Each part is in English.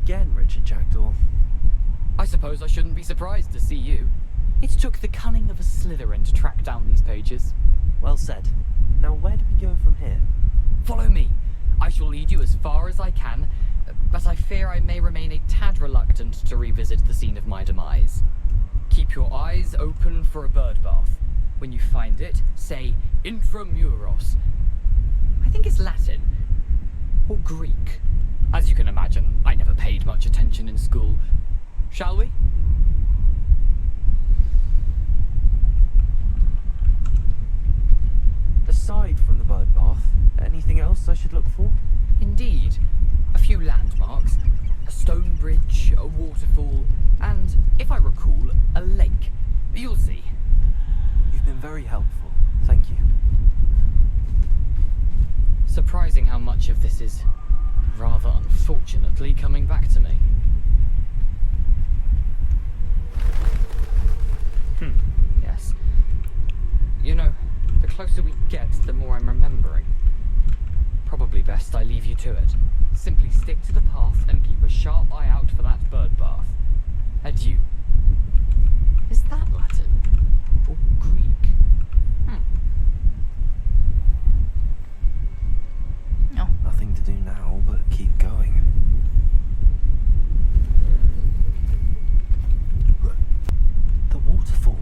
again, Richard Jackdaw. I suppose I shouldn't be surprised to see you. It took the cunning of a Slytherin to track down these pages. Well said. Now where do we go from here? Follow me. I shall lead you as far as I can, but I fear I may remain a tad reluctant to revisit the scene of my demise. Keep your eyes open for a bird bath. When you find it, say intramuros. I think it's Latin. Or Greek. As you can imagine, I never paid much attention in school. Shall we? Aside from the bird bath, anything else I should look for? Indeed. A few landmarks. A stone bridge, a waterfall, and, if I recall, a lake. You'll see. You've been very helpful. Thank you. Surprising how much of this is, rather unfortunately, coming back to me. Yes. You know, the closer we get, the more I'm remembering. Probably best I leave you to it. Simply stick to the path and keep a sharp eye out for that bird bath. Adieu. Is that Latin? Or Greek? No. Nothing to do now but keep going. The waterfall.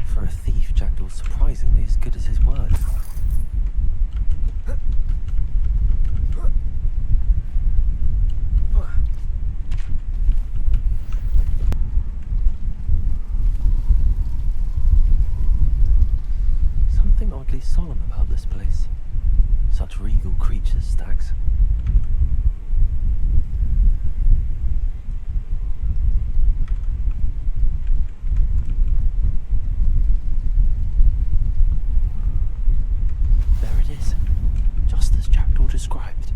For a thief, Jackdaw's surprisingly as good as his word. Something oddly solemn about this place. Such regal creatures, Stags. There it is, just as Jackdaw described.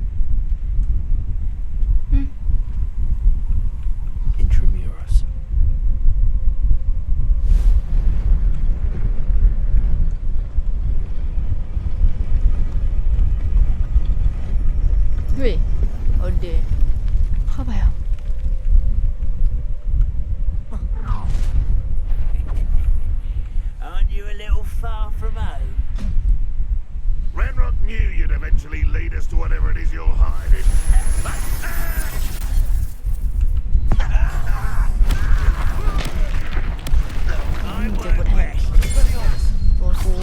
Intramuros. Ui, oh dear. เข้าไปอ่ะ Aren't you a little far from home? Renrock knew you'd eventually lead us to whatever it is you're hiding. I เจ็บปวดแหกโดนกู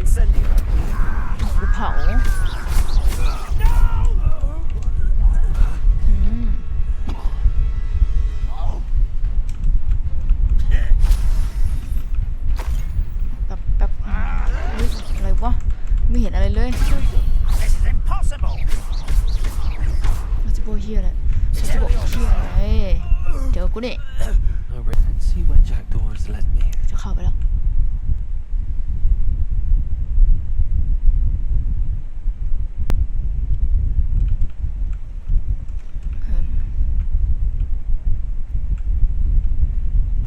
Incendio. กูเผาแป๊บเฮ้ยอะไรวะไม่เห็นอะไรเลย This is impossible. มันจะโบเฮียอะไรมันจะบอกเฮียอะไรเดี๋ยวกูนี่ Alright, let's see where Jackdaw has led me. จะเข้าไปแล้ว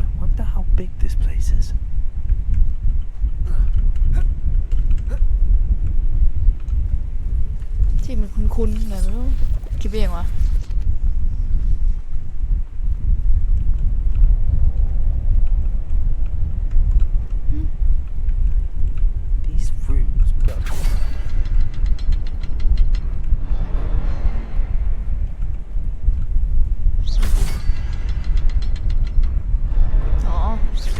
I wonder how big this place is. ที่มันคุ้นๆไงไม่รู้คิดไปเองวะ These rooms. อ๋อ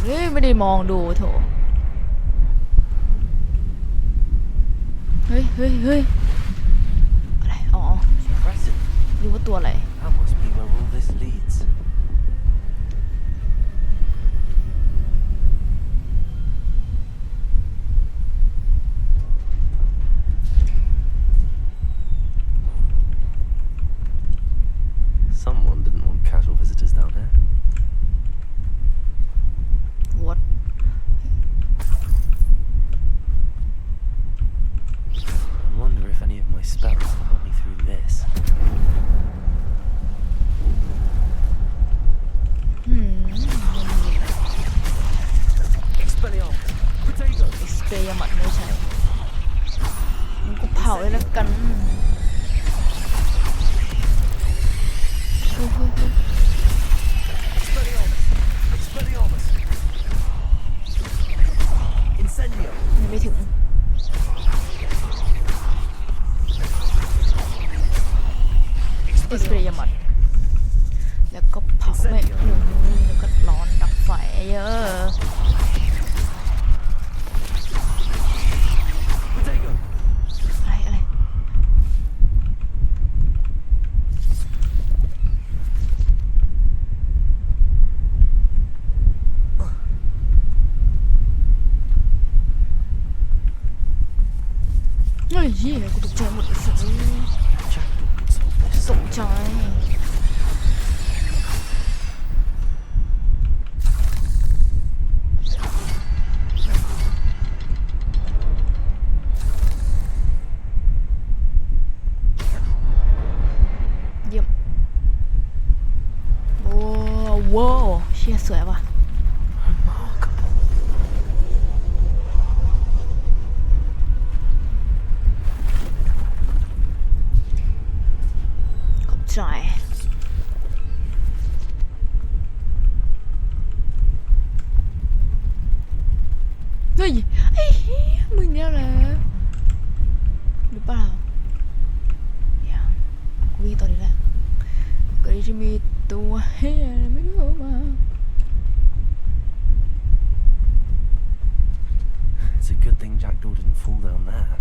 เฮ้ยไม่ได้มองดูโถเฮ้ยเฮ้ยเฮ้ยอะไรอ๋อ Impressive. รู้ว่าตัวอะไร That must be where all this leads. Someone didn't want casual visitors down here. what I wonder if any of my spells will help me through this. Expelliarmus. Potato. เอ็กซ์เพรย์หมัดไม่ใช่มันกูเผาเลยแล้วกัน Expelliarmus! Incendio! ไม่ถึงเอ็กซ์เพรียมัดแล้วก็เผาแม่งแล้วก็ร้อนดับไฟเยอะ Protego! อะไรเฮ้ยเหี้ยกูตกใจหมดเลยสิ Jackdaw can solve this. ตกใจเยี่ยมว้าวเชี่ยสวยว่ะ Remarkable. ขอบใจเฮ้ยไอ้เหี้ยมึงเนี่ยแหละหรือเปล่าเดี๋ยวกูวิ่งตอนนี้แหละก็เลยจะมีตัวเฮียอะไรไม่รู้มา It's a good thing Jackdaw didn't fall down there.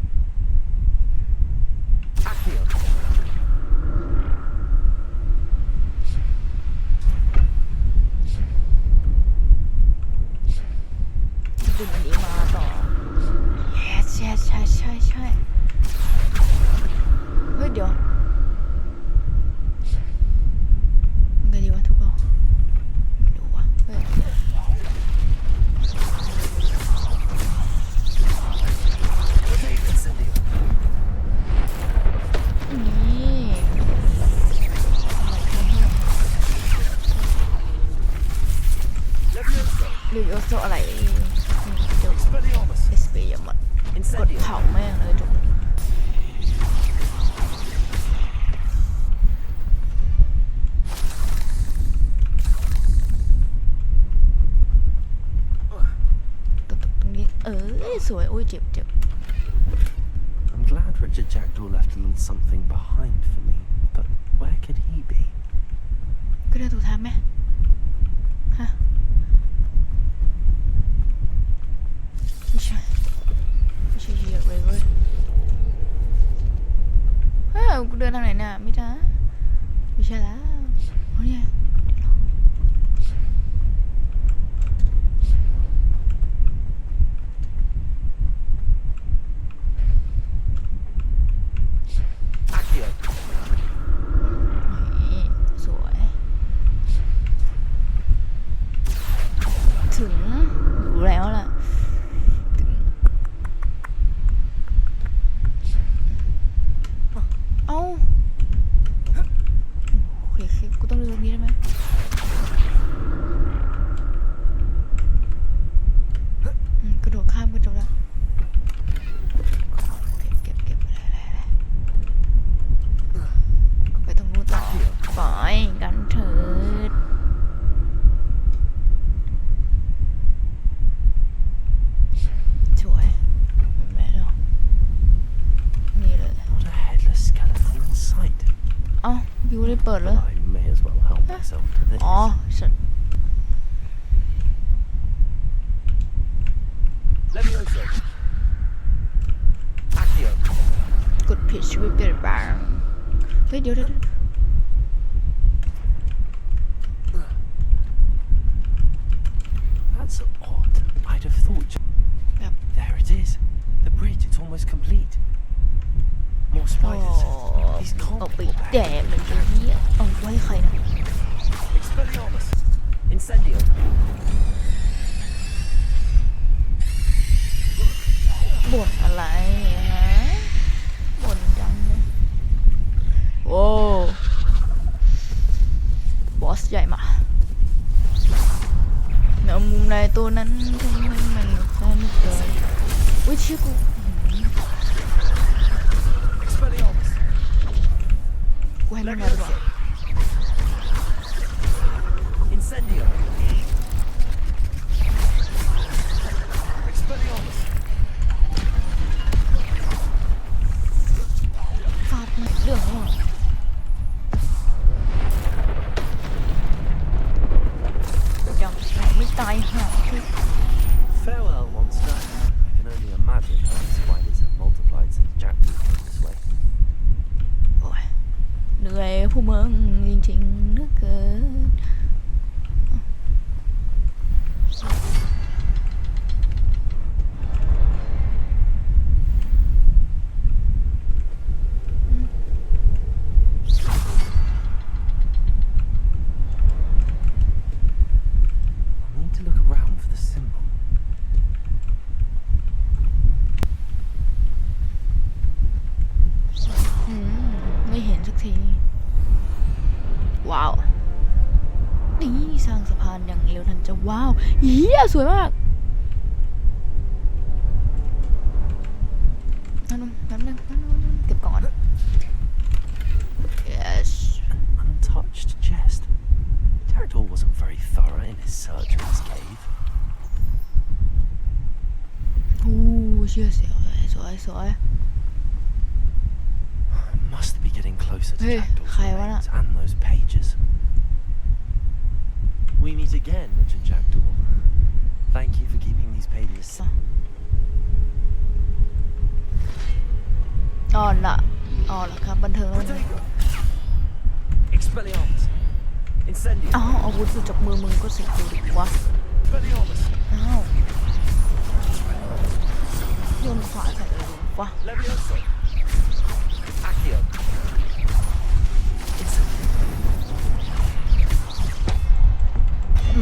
Accio! ดึงอันนี้มาต่อ yes yes ใช่เฮ้ยเดี๋ยวมันไงดีวะทุกคนไม่รู้วะเฮ้ย Incendio! นี่หรือโยโซอะไรเดี๋ยว Expelliarmus! เอสเปียมันกด Incendio! เผาแม่งเลยจุกตรงนี้สวยโอ้ยเจ็บ I'm glad Richard Jackdaw left a little something behind for me, but where could he be? ก็เดินถูกทางไหมฮะไม่ใช่เหี้ยเลยเว้ยกูเดินทางไหนน่ะไม่ได้ไม่ใช่แล้วโอ้ยสวยถึงอยู่แล้วล่ะเอ้าโอเคกูต้องเลือกตรงนี้ได้ไหมกระโดดข้ามก็จบแล้วเก็บอะไรไปตรงนู้นต่อปล่อยกันเถิดสวยแม่เนาะนี่เลย Not a headless skeleton in sight. เอ้าวิวได้เปิดเลย I may as well help myself to this. อ๋อฉัน Levioso! Accio! กดผิดชีวิตเปลี่ยนแปลงเฮ้ยเดี๋ยว That's odd. I'd have thought. Yep. There it is. The bridge, it's almost complete. More โอ้ spiders. These เอา can't ไป be แดกเลยทีนี้เอาไว้ใครนะ Expelliarmus! Incendio! บ่นอะไรฮะบ่นจังเลยโว้บอสใหญ่มาเนื้อมุมในตัวนั้นทำไมมันแค่ไม่เกินอุ้ยเชี่ยกู Expelliarmus! กูให้มันมาดีกว่า Incendio. Expelliarmus. ฟาดมันเรื่องของมันยังไม่ตายห่าคือ Farewell, monster. I can only imagine how the spiders have multiplied since Jack moved this way. โอ้ยเหนื่อยพวกมึงจริงๆเหลือเกินI need to look around for the symbol. ไม่เห็นสักทีว้าวนี่สร้างสะพานอย่างเร็วทันจะว้าวเฮียสวยมากนั่นเก็บก่อน yes An untouched chest. Jackdaw wasn't very thorough in his search of his cave. โอ้เชื่อเสียวเลยสวย Must be getting closer to Hey, Jackdaw's kaya wala. remains and those pages. We meet again, Richard Jackdaw. Thank you for keeping these pages. อ่อนละครับบันเทิงแล้ว Protego. Expelliarmus. Incendio. อ้าวอาวุธคือจากมือมึงก็สิกูดิวะ Expelliarmus. อ้าวโยนขวาใส่เลยวะ Levioso. Accio. Incendio.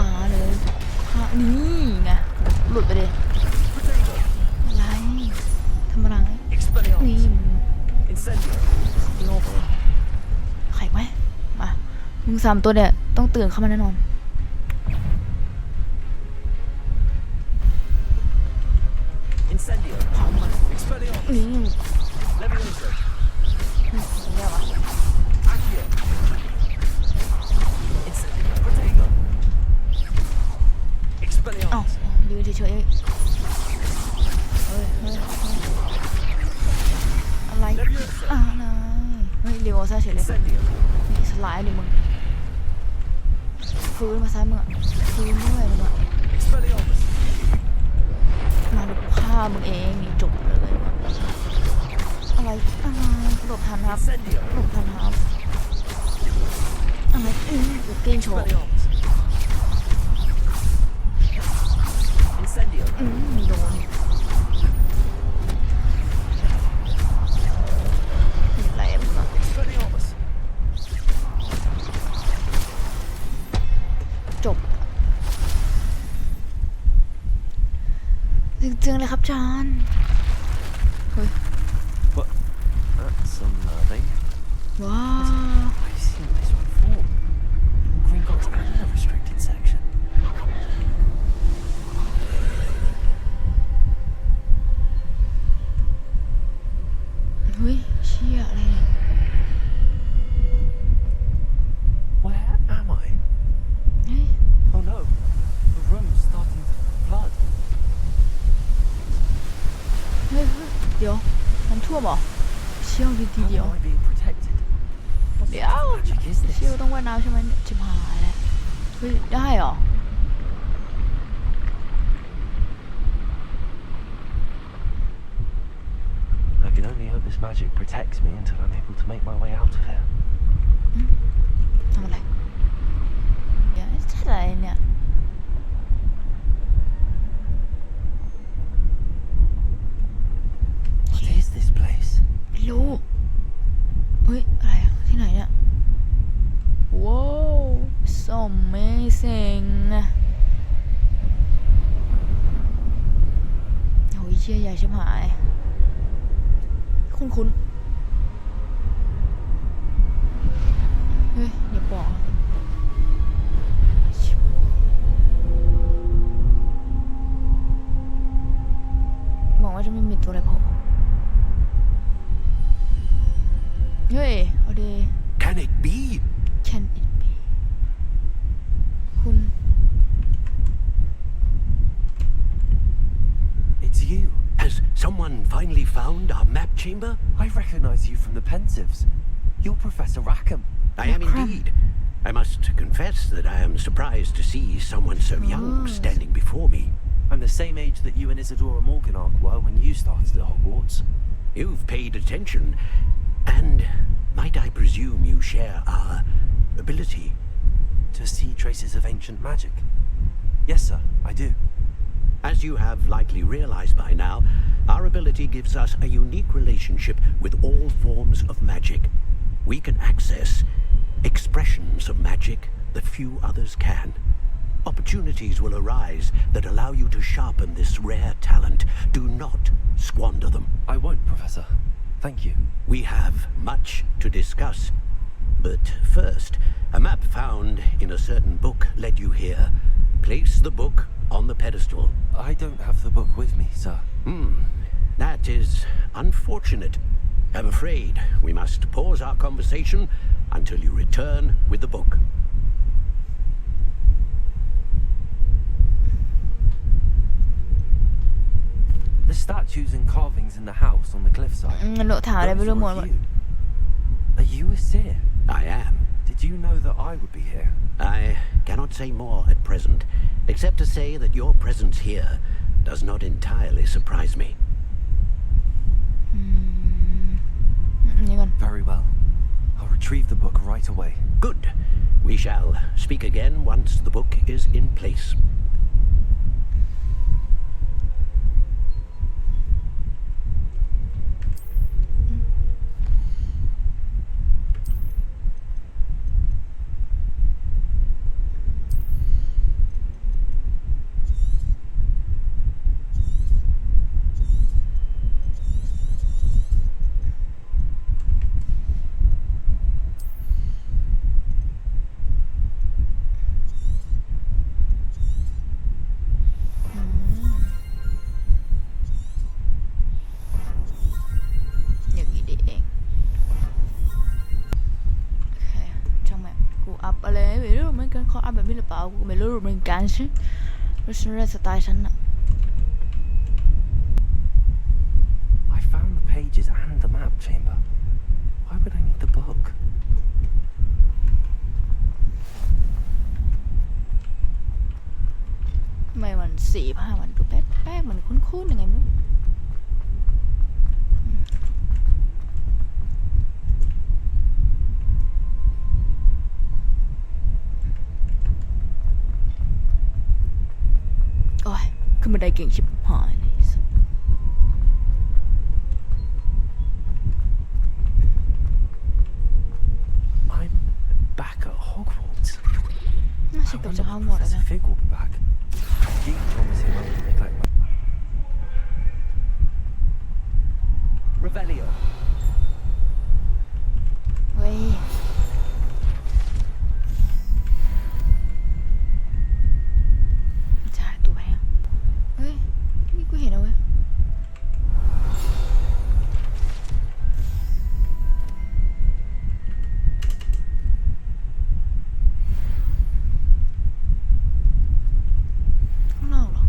มาเลยนี่ไงหลุดไปเลย Protego. อะไรทำอะไรนี่ Expelliarmus. Incendio. โยกเลยไข่ไหมมามึงสามตัวเนี่ยต้องตื่นเข้ามาแน่นอน Incendio. พร้อมกัน Expelliarmus. นี่ Levioso. เรียกว่า Accio. Incendio. Protego. อ้าว Expelliarmus. ยืนเฉยๆเฮ้ยอะไรนายเฮ้ยเดี๋ยวซะเฉยเลย Incendio. นี่สไลด์ดิมึงฟื้นมาซ้ายมึงอ่ะฟื้นด้วยมึงอ่ะ Expelliarmus. มาดูฆ่ามึงเองนี่จบเลยมึงอะอะไรหลบทันครับ Incendio. หลบทันครับอะไรกูเก่งโชว์ Expelliarmus. Incendio. ไม่โดนอะไรมึงอ่ะ Expelliarmus. จบจริงๆเลยครับจานเฮ้ย What? That's some nerving. ว้าว I've seen this before. Gringotts and the restricted section. เฮ้ยเชี่ยอะไรเนี่ย Where am I? เฮ้ย Oh no. The room's starting to flood. เฮ้ยเดี๋ยวน้ำท่วมเหรอเชี่ยวดี How เดียว am I being protected? What เดี๋ยว magic is เชี่ยว this? ต้องว่ายน้ำใช่ไหมเนี่ยชิบหายแล้วเฮ้ยได้เหรอ I can only hope this magic protects me until I'm able to make my way out of here. ทำอะไรเดี๋ยวใช่อะไรเนี่ย What is this place? ไม่รู้เฮ้ยอะไรอะที่ไหนเนี่ยว้าว so amazing โอ้ยเชี่ยใหญ่ชิบหายคุ้นๆเฮ้ยอย่าบอกนะบอกว่าจะไม่มีตัวอะไรโผล่เฮ้ยเอาดี Can it be? Can it be คุณ anyone finally found our map chamber? I recognize you from the Pensives. You're Professor Rackham. I am indeed. I must confess that I am surprised to see someone so young standing before me. I'm the same age that you and Isadora Morganark were when you started at Hogwarts. You've paid attention, and might I presume you share our ability? To see traces of ancient magic. Yes, sir, I do. As you have likely realized by now, our ability gives us a unique relationship with all forms of magic. We can access expressions of magic that few others can. Opportunities will arise that allow you to sharpen this rare talent. Do not squander them. I won't, Professor. Thank you. We have much to discuss. But first, a map found in a certain book led you here. Place the book on the pedestal. I don't have the book with me, sir. That is unfortunate. I'm afraid we must pause our conversation until you return with the book. The statues and carvings in the house on the cliffside. Lộ thảo này Those luôn were một you. Are you a seer? I am. Did you know that I would be here? I cannot say more at present, except to say that your presence here does not entirely surprise me. Very well. I'll retrieve the book right away. Good. We shall speak again once the book is in place. Kau apa bila pau aku melulu merengkan sih, terus nurut setai sana. I found the pages and the map chamber. Why would I need the book? Mày mình xì ha, mình cứ bét mìnhคุ้นๆยังไงไม่รู้ โอ้ยขึ้นบันไดเก่งชิบหายเลย I'm back at Hogwarts. น่าจะ I ตก wonder จาก if ห้องหมดแล้ว Professor นะ Fig will be back. He promised he won't neglect my... Revelio. เฮ้ยจะหาตัวไหมอ่ะเฮ้ยนี่กูเห็นเอาไว้ยข้างนอกเหรอ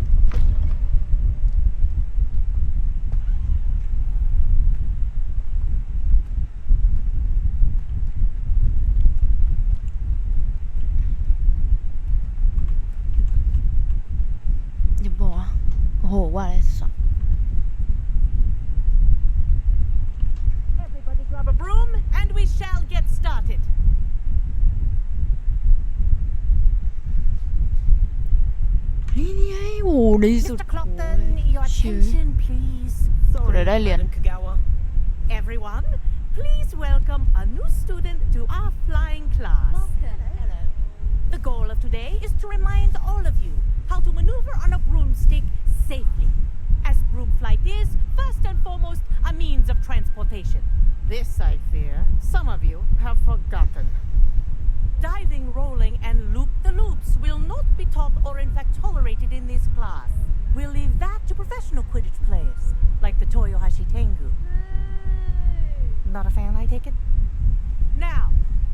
อย่าบอกอ่ะโอ้โหว่าอะไรสัก Everybody grab a broom and we shall get started. นี่ไงโอ้โหในที่สุด Mr. Clopton, your เชื่อ attention, please. Kurde, daj lien. Madam Kagawa. Everyone, please welcome a new student to our flying class. Hello. The goal of today is to remind all of you how to maneuver on a broomstick safely, as broom flight is, first and foremost, a means of transportation. This, I fear, some of you have forgotten. Diving, rolling, and loop-the-loops will not be taught or in fact tolerated in this class. We'll leave that to professional Quidditch players, like the Toyohashi Tengu. Not a fan, I take it? Now,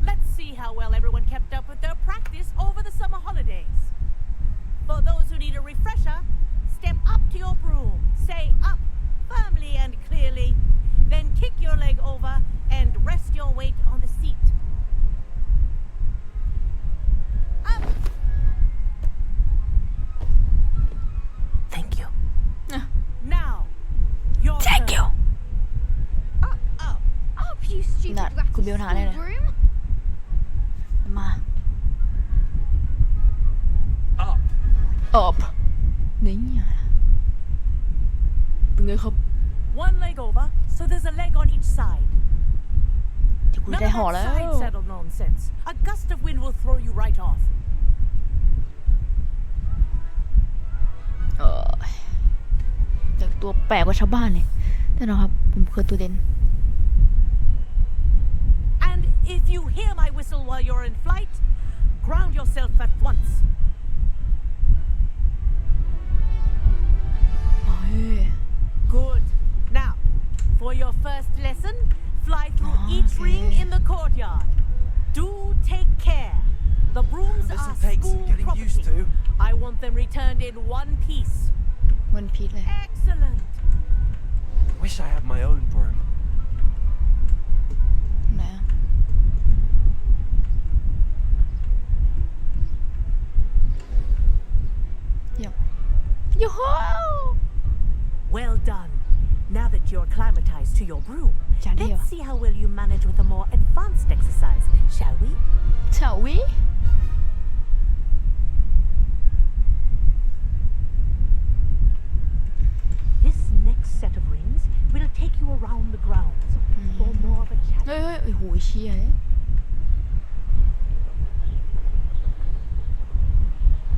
let's see how well everyone kept up with their practice over the summer holidays. For those who need a refresher, step up to your broom, say up firmly and คุณมีปัญหาอะไรเนี่ย Broom? มา Up. ออบนี่ไงเป็นไงครับ One leg over, so there's a leg on each side. เดี๋ยวกู None ได้ of ห่อ that แล้ว side saddle nonsense. A gust of wind will throw you right off. จากตัวแปลกกว่าชาวบ้านเลยแน่นอนครับผมคือตัวเด่น And if you hear my whistle while you're in flight, ground yourself at once. เฮ้ย Good. Now, for your first lesson, fly through each ring in the courtyard. Do take care. The brooms This'll are take some school getting property. used to. I want them returned in one piece. วันพีชเลย Excellent. Wish I had my own broom. ไหนอะเยี่ยมยูฮู Well done. Now that you're acclimatized to your broom, Jandy. let's see how well you manage with a more advanced exercise, shall we? เฉาวิ This next set of rings will take you around the grounds for more of a chat. เฮ้ยโอ้โหเชี่ย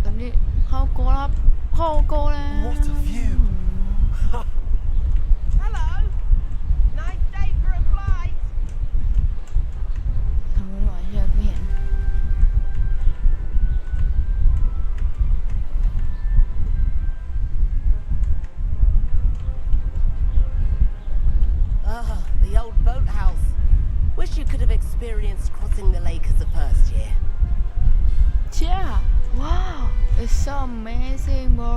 ตอนนี้เข้าโกแล้วครับเข้าโกแล้ว What a view. Hello. Nice day for a flight. ทำไม่ไหวเชี่ยไม่เห็น Ah, the old boathouse. Wish you could have experienced crossing the lake as a first year. เชี่ยว้าว it's so amazing bro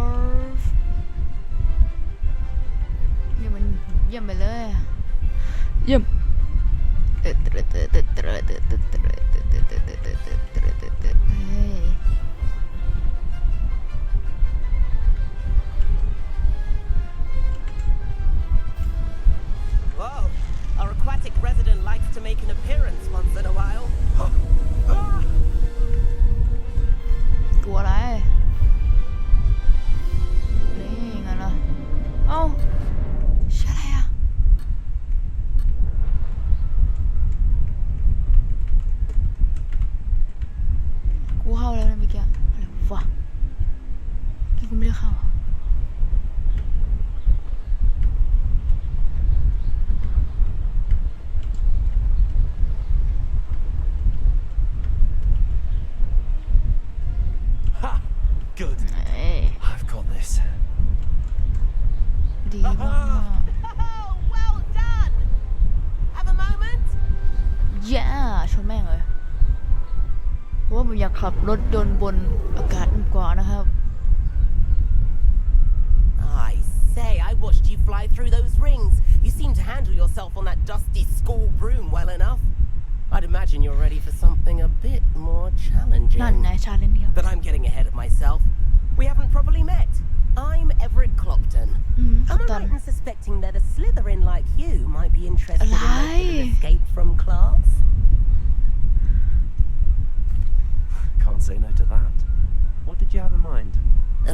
นี่มันเยี่ยมไปเลยอะเยี่ยม เฮ้ย Whoa, our aquatic resident likes to make an appearance once in a while. กลัวอะไรนี่ไงล่ะเอ้าเชื่ออะไรอ่ะกูเข้าแล้วนะเมื่อกี้อะไรวะกี้กูไม่ได้เข้าอ่ะ Ha! Good. เอ้ย I've got this. ดีมาก Oh, well done! Have a moment? ๆย่าชนแม่งเลยเพราะว่าผมอยากขับรถยนต์บนอากาศมากกว่านะครับ I say, I watched you fly through those rings. You seem to handle yourself on that dusty school broom well enough. I'd imagine you're ready for something a bit more นั่น challenging. นายชาเลนจ์เดียว But I'm getting ahead of myself. We haven't properly met. I'm Everett Clopton. ครับ Am I ตัน right in suspecting that a Slytherin like you might be interested in making Lie. an escape from class? Can't say no to that. What did you have in mind?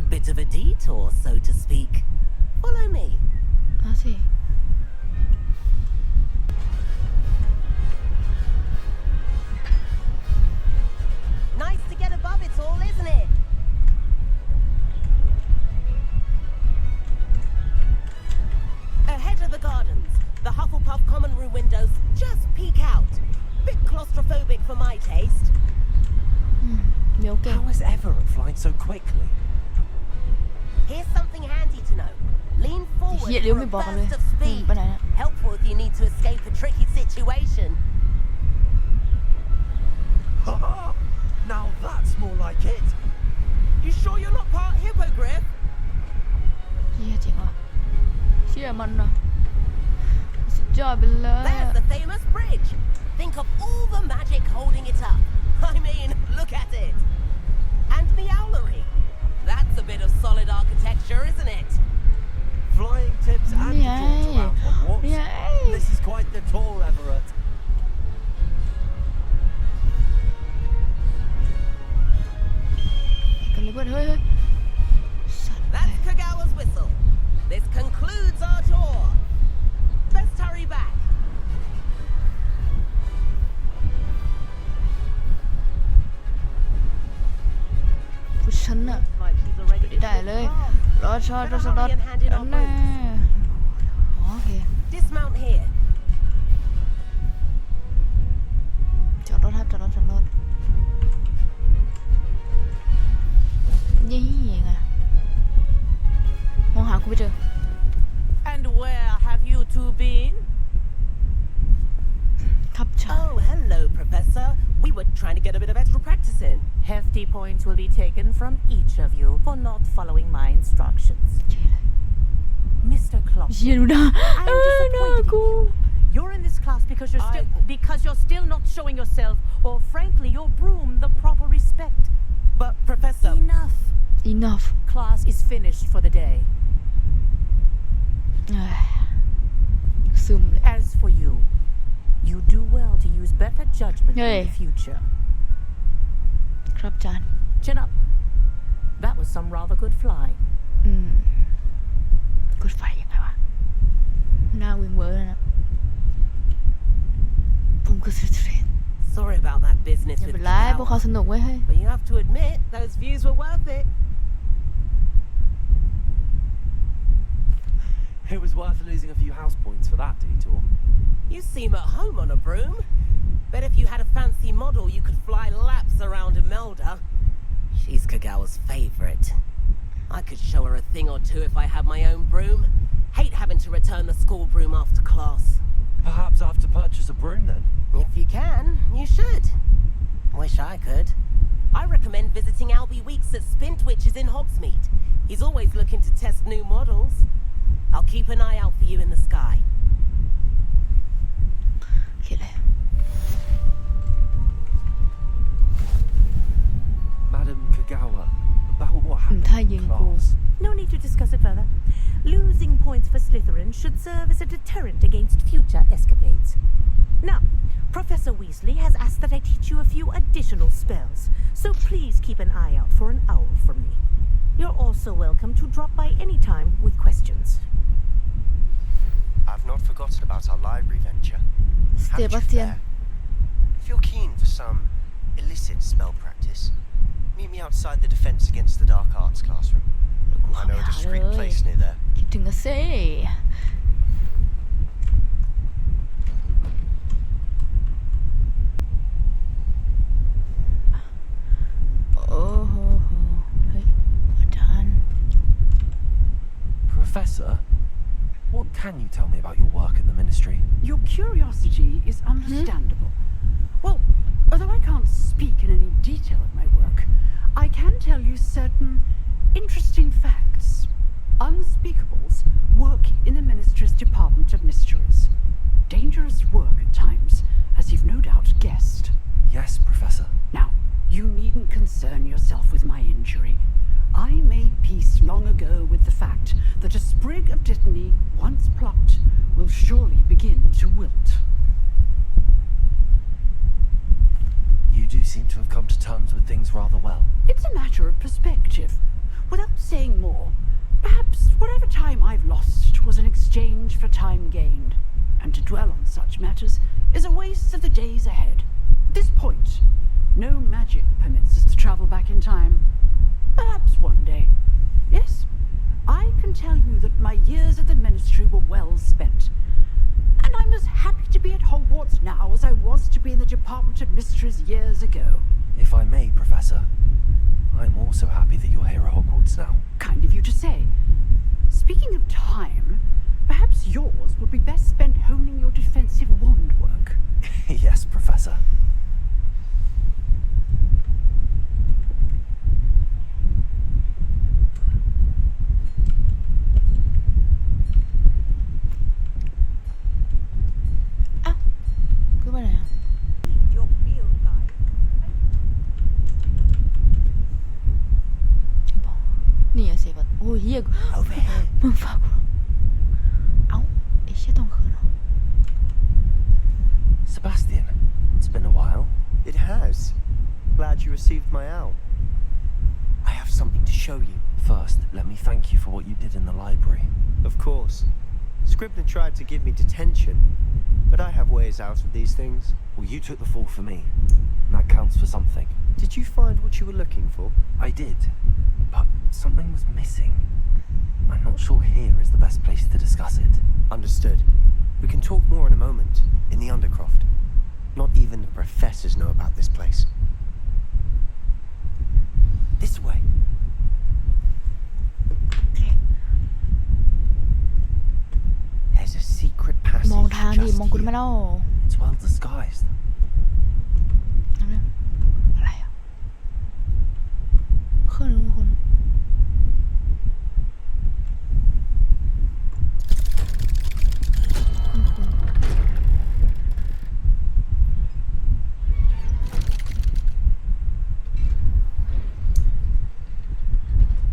A bit of a detour, so to speak. Follow me. เอาสิ Nice to get above it all, isn't it? Ahead of the gardens, the Hufflepuff common room windows just peek out. Bit claustrophobic for my taste. เดี๋ยวเก่ง How is Everett flying so quickly? Here's something handy to know. Lean forward Hier, Leo, for mi aบอกเลย burst of speed. ไปไหนนะ Helpful if you need to escape a tricky situation. Now that's more like it. You sure you're not part hippogriff? เชี่ยจริงวะเชี่ยมันนะสุดยอดไปเลย There's the famous bridge. Think of all the magic holding it up. I mean, look at it. And the owlery. That's a bit of solid architecture, isn't it? Flying tips and Yeah. talks around Hogwarts. Yeah. This is quite the tour, Everett. จอด Better hurry and hand in our แน่ brooms. โอเค Dismount here. จอดรถครับจอดรถยี่ไงมองหากูไม่เจอ And where have you two been? ครับจอด Oh, hello, Professor. We were trying to get a bit of extra practice in. Hefty points will be taken from each of you for not following my instructions. Mr. เชี่ย Clopton, ดูหน้า I'm หน้า disappointed in กู you. You're in this class because you're still not showing yourself, or frankly, your broom the proper respect. But, Professor... Enough. enough Class is finished for the day. เอ้ยซึมเลย As for you, you do well to use better judgment Hey. in the future. ครับจาน Chin up. That was some rather good flying. กดไฟยังไงวะหน้าวิงเวอร์นะผมก็สตรีท Sorry about that business อย่า with เป็นไรพวกเขา Kagawa. สนุกเว้ยเฮ้ย But you have to admit, those views were worth it. It was worth losing a few house points for that detour. You seem at home on a broom. Bet if you had a fancy model, you could fly laps around Imelda. She's Kagawa's favorite. I could show her a thing or two if I had my own broom. Hate having to return the school broom after class. Perhaps I have to purchase a broom then. If you can, you should. Wish I could. I recommend visiting Albie Weeks at Spintwitches in Hogsmeade. He's always looking to test new models. I'll keep an eye out for you in the sky. โอเคเลย Madam Kagawa, about what happened Thay in nhìn class. No need to discuss it further. Losing points for Slytherin should serve as a deterrent against future escapades. Now, Professor Weasley has asked that I teach you a few additional spells, so please keep an eye out for an owl from me. You're also welcome to drop by any time with questions. I've not forgotten about our library venture. ส How เต did บา you สเตียน fare? If you're keen for some illicit spell practice, meet me outside the Defense Against the Dark Arts classroom. กู I เข้า know ไป a หา discreet เลย place near there. คิดถึงอะเซ่โอ้โหเฮ้ยอาจารย์ Professor, what can you tell me about your work in the ministry? Your curiosity is understandable. Well, although I can't speak in any detail of my work, I can tell you certain interesting facts. Unspeakables work in the Ministry's Department of Mysteries. Dangerous work at times, as you've no doubt guessed. Yes, Professor. Now, you needn't concern yourself with my injury. I made peace long ago with the fact that a sprig of dittany, once plucked, will surely begin to wilt. You do seem to have come to terms with things rather well. It's a matter of perspective. Without saying more, perhaps whatever time I've lost was an exchange for time gained. And to dwell on such matters is a waste of the days ahead. At this point, no magic permits us to travel back in time. Perhaps one day. Yes, I can tell you that my years at the ministry were well spent. And I'm as happy to be at Hogwarts now as I was to be in the Department of Mysteries years ago. If I may, Professor, I'm also happy that you're here at Hogwarts now. Kind of you to say. Speaking of time, perhaps yours would be best spent honing your defensive wand work. Yes, Professor. Ah, คือว่าไงอะ Your field guide. นี่อะเซบัสโอ้ยเฮีย Over here. มึงฝากกูเอ้าไอ้เชี่ยต้องคืนเหรอ Sebastian, it's been a while. It has. Glad you received my owl. I have something to show you. First, let me thank you for what you did in the library. Of course. Scribner tried to give me detention, but I have ways out of these things. Well, you took the fall for me, and that counts for something. Did you find what you were looking for? I did, but something was missing. I'm not sure here is the best place to discuss it. Understood. We can talk more in a moment, in the Undercroft. Not even the professors know about this place. This way. โอเค There's a secret มอง passage ทางดิ just มองคุณมา here. แล้ว It's well disguised. นั่นนะอะไรอ่ะเครื่องนึงคุณคุณ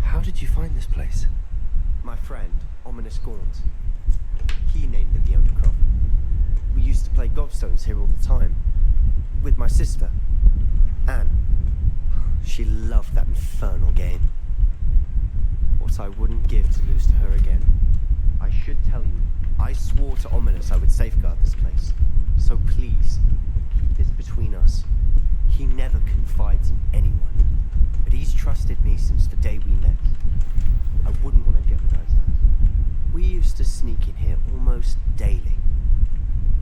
How did you find this place? My friend, Ominous Gaunt. He named it the Undercroft. We used to play gobstones here all the time. With my sister, Anne. She loved that infernal game. What I wouldn't give to lose to her again. I should tell you, I swore to Ominous I would safeguard this place. So please, keep this between us. He never confides in anyone. But he's trusted me since the day we met. I wouldn't want to jeopardize that. We used to sneak in here almost daily.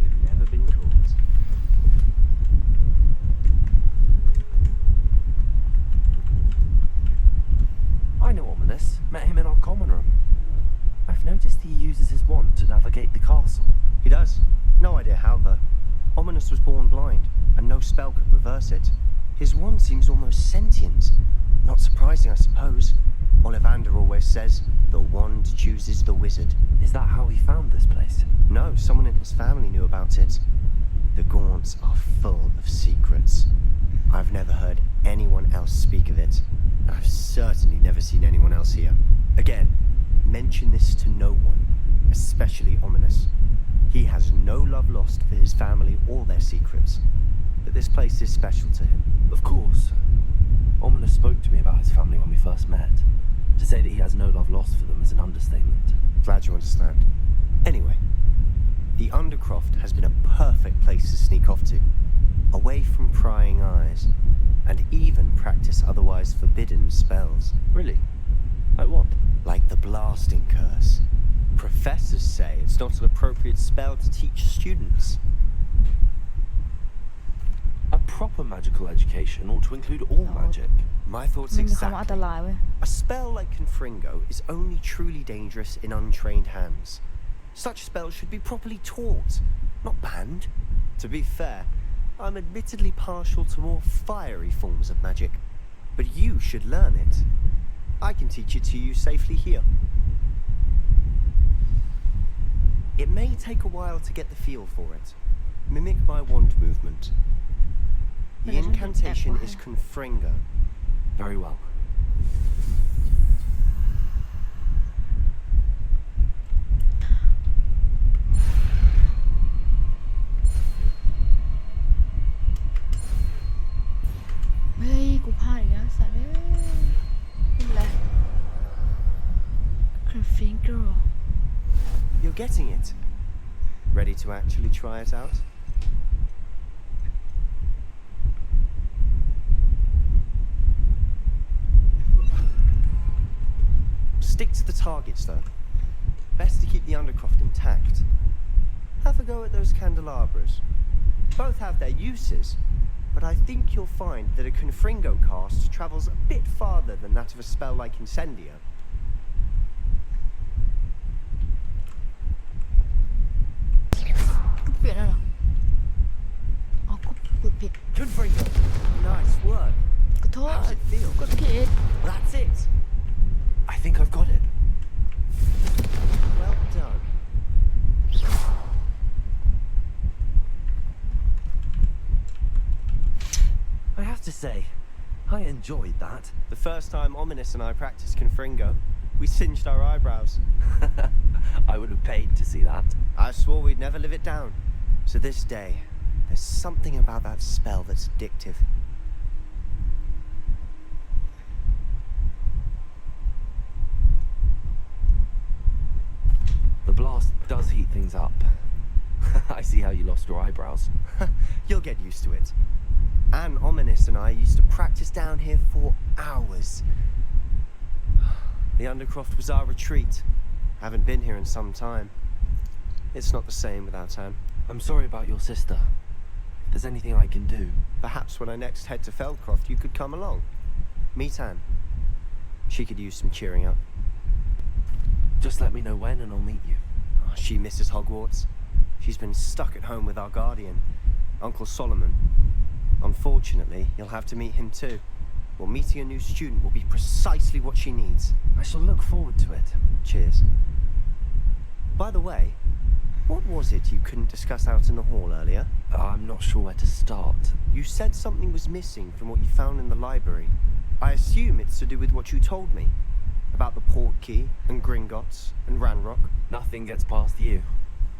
We've never been caught. I know Ominous. Met him in our common room. I've noticed he uses his wand to navigate the castle. He does. No idea how, though. Ominous was born blind, and no spell could reverse it. His wand seems almost sentient. Not surprising, I suppose. Ollivander always says, the wand chooses the wizard. Is that how he found this place? No, someone in his family knew about it. The Gaunts are full of secrets. I've never heard anyone else speak of it. I've certainly never seen anyone else here. Again, mention this to no one, especially Ominous. He has no love lost for his family or their secrets. But this place is special to him. Of course. Ominous spoke to me about his family when we first met. To say that he has no love lost for them is an understatement. Glad you understand. Anyway, the Undercroft has been a perfect place to sneak off to, away from prying eyes, and even practice otherwise forbidden spells. Really? Like what? Like the blasting curse. Professors say it's not an appropriate spell to teach students. A proper magical education ought to include all magic. My thoughts มันมีคำว่าอันต exactly. รายเว้ย A spell like Confringo is only truly dangerous in untrained hands. Such spells should be properly taught, not banned. To be fair, I'm admittedly partial to more fiery forms of magic, but you should learn it. I can teach it to you safely here. It may take a while to get the feel for it. Mimic my wand movement. The incantation is Confringo. Very well. เฮ้ย กูพลาดอีกแล้วสัตว์เอ้ยไม่เป็นไร Confringo You're getting it. Ready to actually try it out? Stick to the targets, though. Best to keep the Undercroft intact. Have a go at those candelabras. Both have their uses, but I think you'll find that a Confringo cast travels a bit farther than that of a spell like Incendio. เปลี่ยนแล้วเหรออ๋อกูกดผิด Confringo. Nice work. ขอโทษ How's it feel? กดผิด That's it. I think I've got it. Well done. I have to say, I enjoyed that. The first time Ominous and I practiced Confringo, we singed our eyebrows. I would have paid to see that. I swore we'd never live it down. To this day, there's something about that spell that's addictive. The blast does heat things up. I see how you lost your eyebrows. You'll get used to it. Anne, Ominous and I used to practice down here for hours. The Undercroft was our retreat. Haven't been here in some time. It's not the same without Anne. I'm sorry about your sister. If there's anything I can do... Perhaps when I next head to Feldcroft, you could come along. Meet Anne. She could use some cheering up. Just let me know when and I'll meet you. Oh, she misses Hogwarts. She's been stuck at home with our guardian, Uncle Solomon. Unfortunately, you'll have to meet him too. Well, meeting a new student will be precisely what she needs. I shall look forward to it. Cheers. By the way, what was it you couldn't discuss out in the hall earlier? I'm not sure where to start. You said something was missing from what you found in the library. I assume it's to do with what you told me. About the port key, and Gringotts, and Ranrock. Nothing gets past you.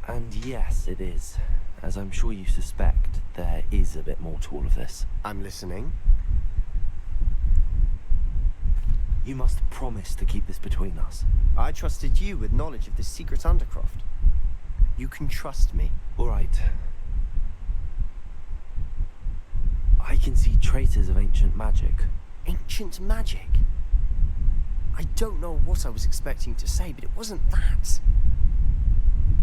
And yes, it is. As I'm sure you suspect, there is a bit more to all of this. I'm listening. You must promise to keep this between us. I trusted you with knowledge of this secret Undercroft. You can trust me. All right. I can see traces of ancient magic. Ancient magic? I don't know what I was expecting to say, but it wasn't that.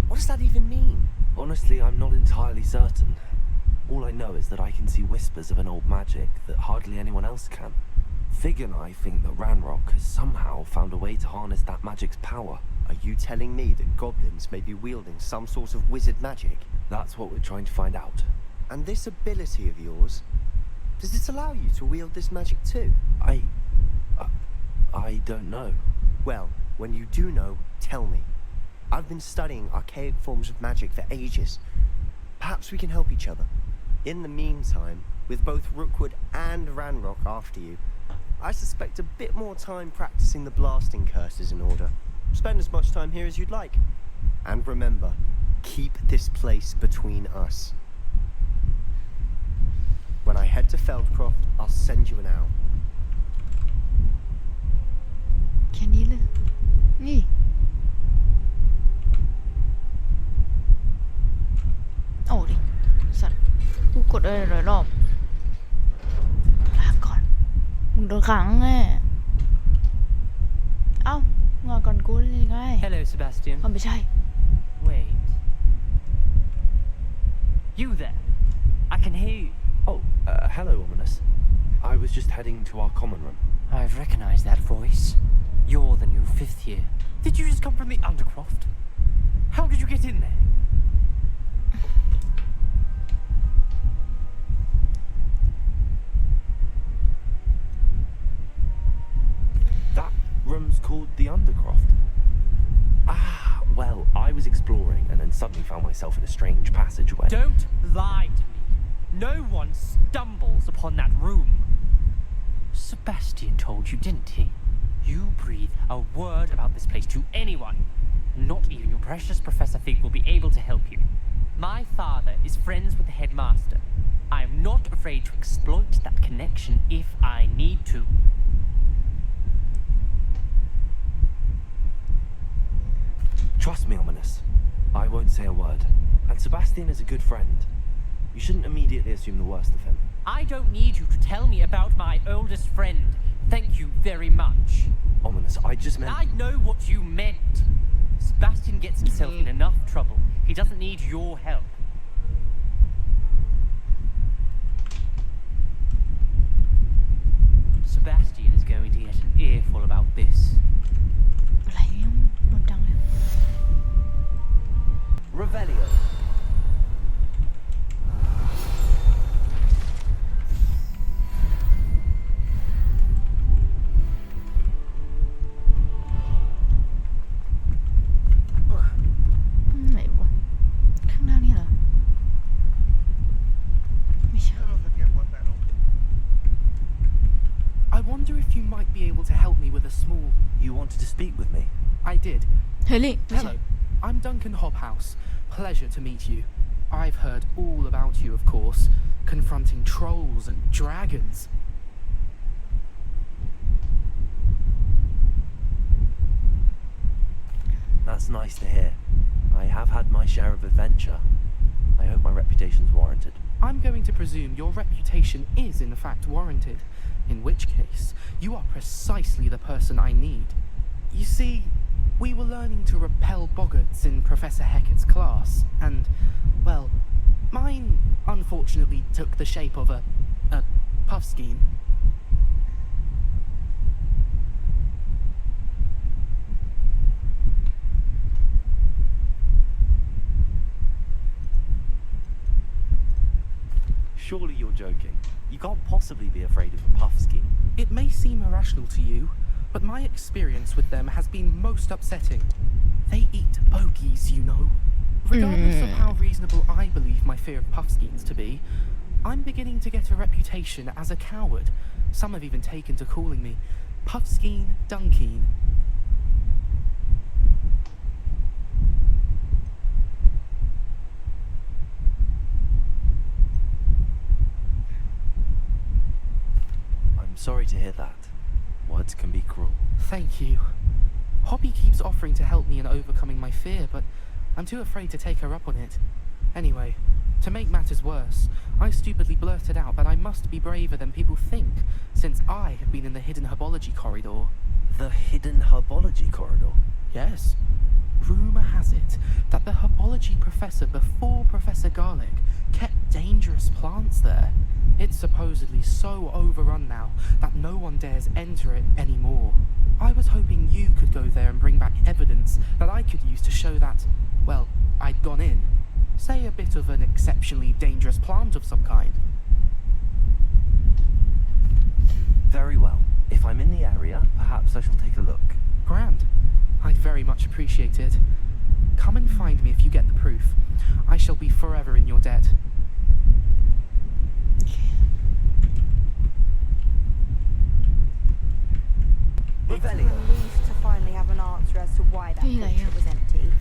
What does that even mean? Honestly, I'm not entirely certain. All I know is that I can see whispers of an old magic that hardly anyone else can. Fig and I think that Ranrock has somehow found a way to harness that magic's power. Are you telling me that goblins may be wielding some sort of wizard magic? That's what we're trying to find out. And this ability of yours, does it allow you to wield this magic too? I don't know. Well, when you do know, tell me. I've been studying archaic forms of magic for ages. Perhaps we can help each other. In the meantime, with both Rookwood and Ranrock after you, I suspect a bit more time practicing the blasting curses in order. Spend as much time here as you'd like. And remember, keep this place between us. When I head to Feldcroft, I'll send you an owl. แค่นี้เลย นี่ โอ้ดิ สัตว์ กูกดอะไรหลายรอบ ลาก่อน มึงโดนขังแน่ เอ้างอก่อนกูได้ยังไง Hello, Sebastian. มันไม่ใช่ Wait. You there? I can hear you. Oh, hello, Ominous. I was just heading to our common room. I've recognized that voice. You're the new 5th year. Did you just come from the Undercroft? How did you get in there? That room's called the Undercroft. Ah, well, I was exploring and then suddenly found myself in a strange passageway. Don't lie to me. No one stumbles upon that room. Sebastian told you, didn't he? You breathe a word about this place to anyone. Not even your precious Professor Fig will be able to help you. My father is friends with the headmaster. I am not afraid to exploit that connection if I need to. Trust me, Ominous. I won't say a word. And Sebastian is a good friend. You shouldn't immediately assume the worst of him. I don't need you to tell me about my oldest friend. Thank you very much. Ominous, I just meant... I know what you meant. Sebastian gets himself in enough trouble. He doesn't need your help. Sebastian is going to get an earful about this. อะไรเนี่ยโดนดังเลย Revelio. I wonder if you might be able to help me with a small... You wanted to speak with me? I did. เฮลี่ Hello, I'm Duncan Hobhouse. Pleasure to meet you. I've heard all about you, of course, confronting trolls and dragons. That's nice to hear. I have had my share of adventure. I hope my reputation's warranted. I'm going to presume your reputation is in fact warranted, in which case, you are precisely the person I need. You see, we were learning to repel boggarts in Professor Hecat's class, and, well, mine unfortunately took the shape of a puffskein. Surely you're joking. You can't possibly be afraid of a puff scheme. It may seem irrational to you, but my experience with them has been most upsetting. They eat bogies, you know. Regardless of how reasonable I believe my fear of puffskeins to be, I'm beginning to get a reputation as a coward. Some have even taken to calling me Puffskeen Dunkeen. I'm sorry to hear that. Words can be cruel. Thank you. Poppy keeps offering to help me in overcoming my fear, but I'm too afraid to take her up on it. Anyway, to make matters worse, I stupidly blurted out that I must be braver than people think, since I have been in the hidden herbology corridor. The hidden herbology corridor? Yes. Rumour has it that the herbology professor before Professor Garlic kept dangerous plants there. It's supposedly so overrun now that no one dares enter it anymore. I was hoping you could go there and bring back evidence that I could use to show that, well, I'd gone in. Say a bit of an exceptionally dangerous plant of some kind. Very well. If I'm in the area, perhaps I shall take a look. Grand. I'd very much appreciate it. Come and find me if you get the proof. I shall be forever in your debt. It's a relief to finally have an answer as to why that portrait was empty.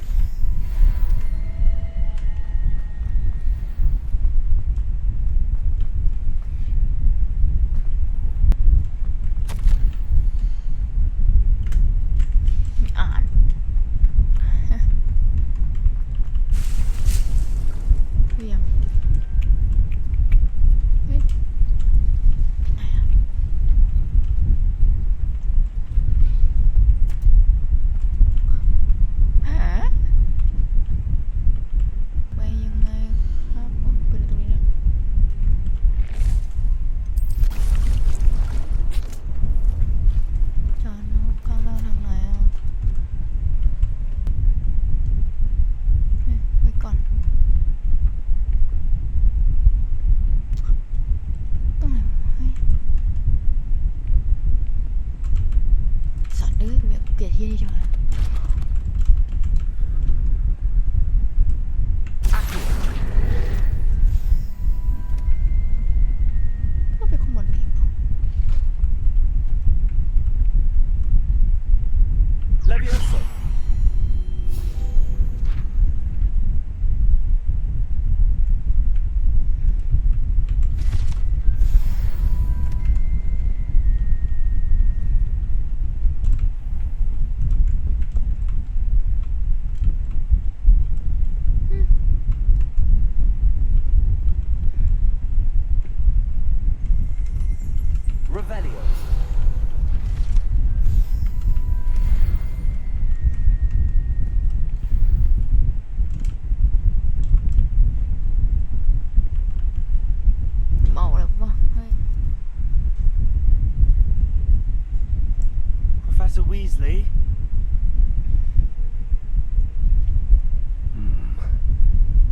Professor Weasley?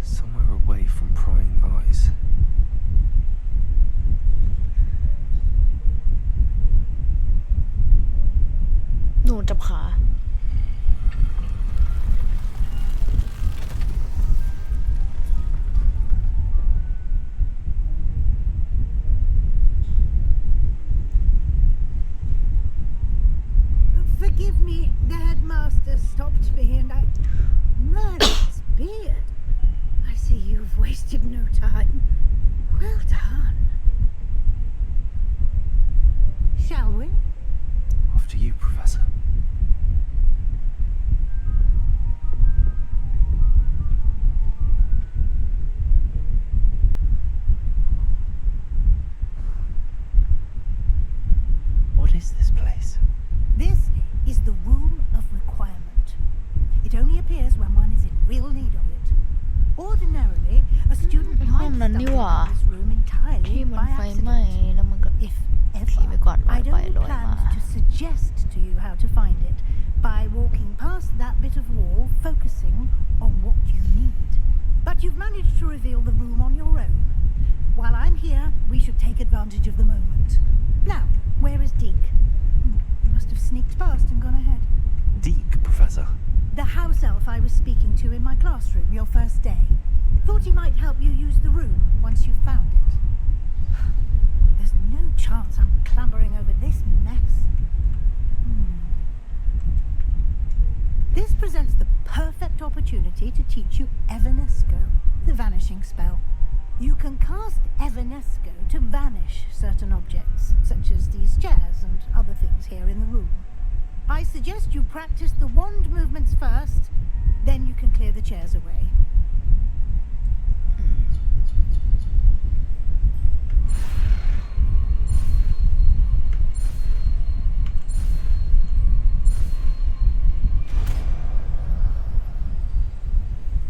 Somewhere away from prying eyes. No, จับขา Forgive me, the headmaster stopped me and I... Merlin's beard. I see you've wasted no time. Well done. Shall we? After you, Professor. What is this place? This is the room นั้นนี่หว่า this room entirely ที่มัน by ไฟไหม้ accident. แล้วมันก็ If ขี่ไป ever, กวาดลอย I'd ไป only ลอยมา planned to suggest to you how to find it by walking past that bit of wall, focusing on what you need. But you've managed to reveal the room on your own. While I'm here, we should take advantage of the moment. Now, where is Deke? He must have sneaked past and gone ahead. Deke, Professor. The house elf I was speaking to in my classroom your first day. Thought he might help you use the room once you've found it. There's no chance I'm clambering over this mess. This presents the perfect opportunity to teach you Evanesco, the vanishing spell. You can cast Evanesco to vanish certain objects, such as these chairs and other things here in the room. I suggest you practice the wand movements first, then you can clear the chairs away.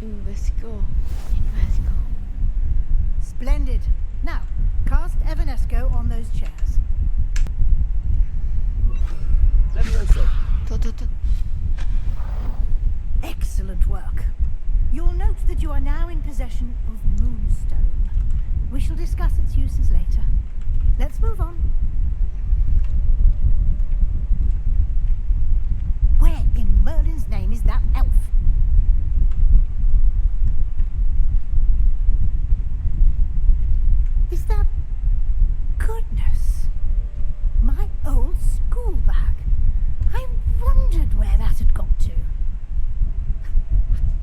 Invesco. Splendid. Now, cast Evanesco on those chairs. Levioso. โทษ Excellent work. You'll note that you are now in possession of Moonstone. We shall discuss its uses later. Let's move on. Where in Merlin's name is that elf? Is that... Goodness. My old school bag. I wondered where that had got to.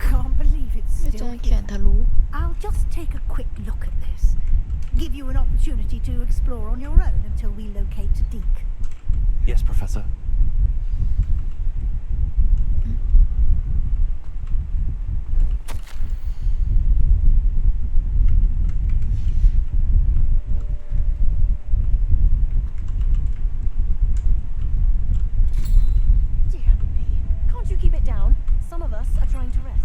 Can't believe it's ไม่ still จ้อยแข here. นทะลุ I'll just take a quick look at this. Give you an opportunity to explore on your own until we locate Deke. Yes, Professor. Dear me. Can't you keep it down? Some of us are trying to rest.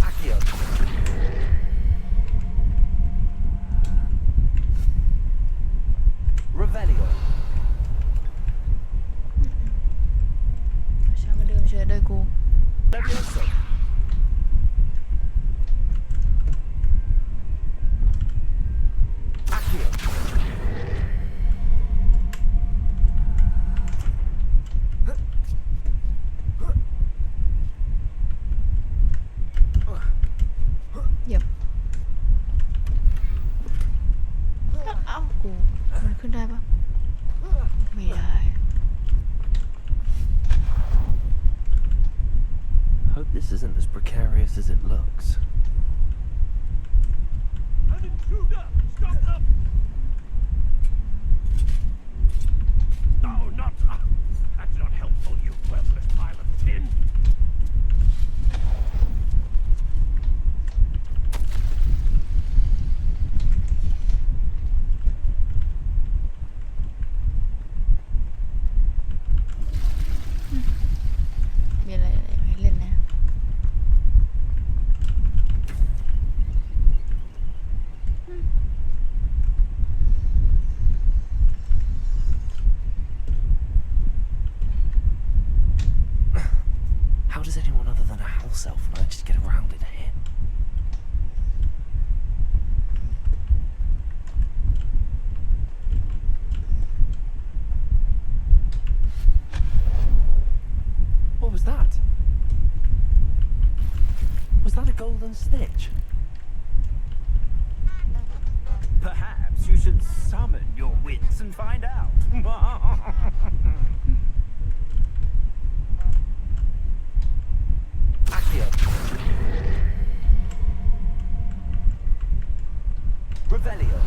Accio. Revelio. ช่างมาเดินเฉยเลยกู Levioso. Accio. Yep. เอ้ากู มันขึ้นได้ปะไม่ได้ Hope this isn't as precarious as it looks. An intruder! Stop them! No, not... That's not helpful, you worthless pile of tin.มีอะไรให้เล่นนะ How does anyone other than a house elf manage to get around in here? What was that? Was that a golden snitch? Perhaps you should summon your wits and find out. Accio. Revelio.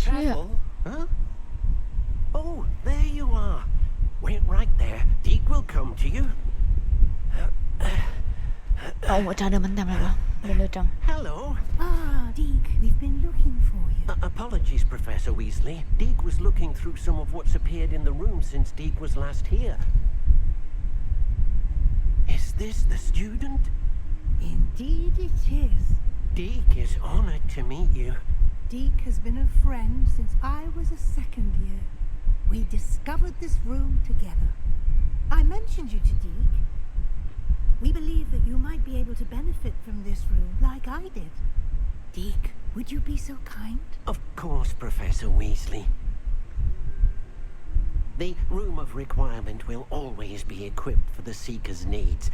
Careful. Huh? Oh, there you are. Wait right there. Deke will come to you. เอาหัวใจเดินมันทำอะไรวะเร็วๆจัง Hello. Ah, Deke, we've been looking for you. Apologies, Professor Weasley. Deke was looking through some of what's appeared in the room since Deke was last here. Is this the student? Indeed it is. Deke is honored to meet you. Deke has been a friend since I was a second year. We discovered this room together. I mentioned you to Deke. We believe that you might be able to benefit from this room like I did. Deke, would you be so kind? Of course, Professor Weasley. The room of requirement will always be equipped for the Seeker's needs.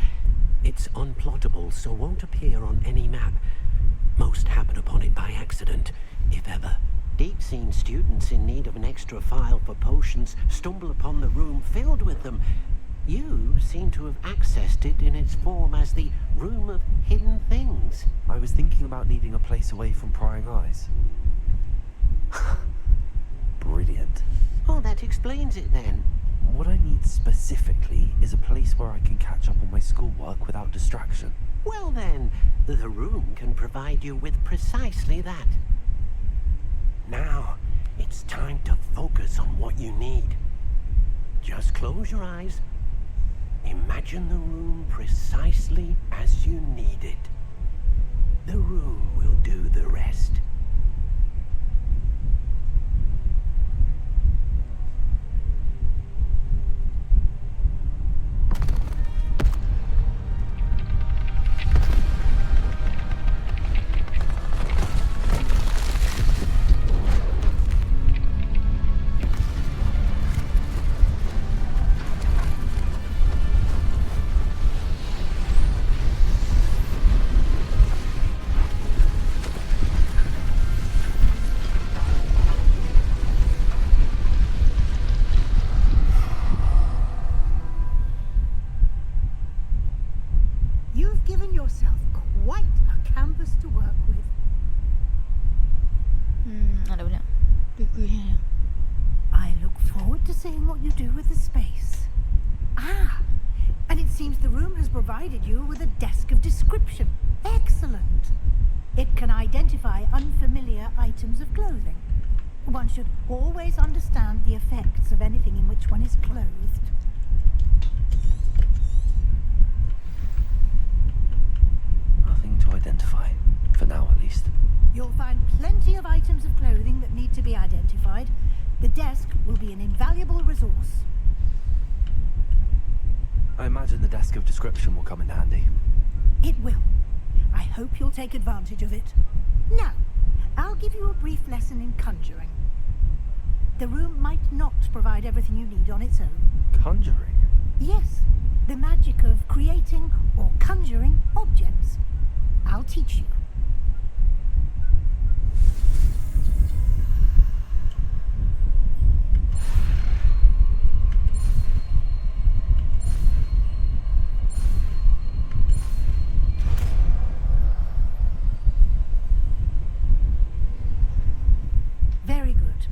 It's unplottable, so won't appear on any map. Most happen upon it by accident, if ever. Deke's seen students in need of an extra file for potions stumble upon the room filled with them. You seem to have accessed it in its form as the Room of Hidden Things. I was thinking about needing a place away from prying eyes. Brilliant. Oh, that explains it then. What I need specifically is a place where I can catch up on my schoolwork without distraction. Well then, the room can provide you with precisely that. Now, it's time to focus on what you need. Just close your eyes. Imagine the room precisely as you need it. The room will do the rest. You've given yourself quite a canvas to work with. อะไรวะเนี่ยกุยๆเนี่ย I look forward to seeing what you do with the space. Ah, and it seems the room has provided you with a desk of description. Excellent. It can identify unfamiliar items of clothing. One should always understand the effects of anything in which one is clothed. Nothing to identify, for now at least. You'll find plenty of items of clothing that need to be identified. The desk will be an invaluable resource. I imagine the desk of description will come in handy. It will. I hope you'll take advantage of it. Now, I'll give you a brief lesson in conjuring. The room might not provide everything you need on its own. Conjuring? Yes, the magic of creating or conjuring objects. I'll teach you. Very good.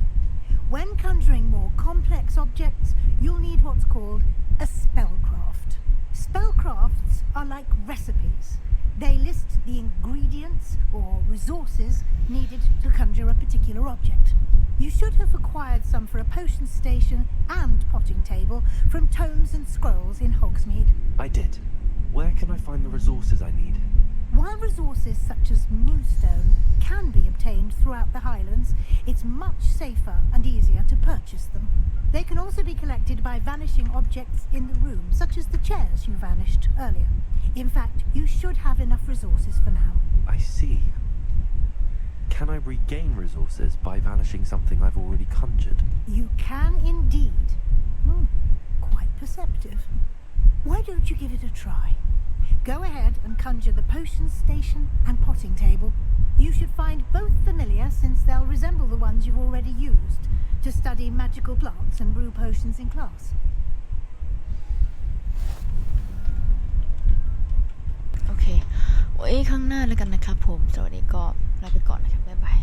When conjuring more complex objects, you'll need what's called a spellcraft. Spellcrafts are like recipes. They list the ingredients or resources needed to conjure a particular object. You should have acquired some for a potion station and potting table from tomes and scrolls in Hogsmeade. I did. Where can I find the resources I need? While resources such as moonstone can be obtained throughout the Highlands, it's much safer and easier to purchase them. They can also be collected by vanishing objects in the room, such as the chairs you vanished earlier. In fact, you should have enough resources for now. I see. Can I regain resources by vanishing something I've already conjured? You can indeed. Quite perceptive. Why don't you give it a try? Go ahead and conjure the potion station and potting table. You should find both familiar since they'll resemble the ones you've already used to study magical plants and brew potions in class. โอเคไว้ข้างหน้าแล้วกันนะครับผมสวัสดีก็ลาไปก่อนนะครับบ๊ายบาย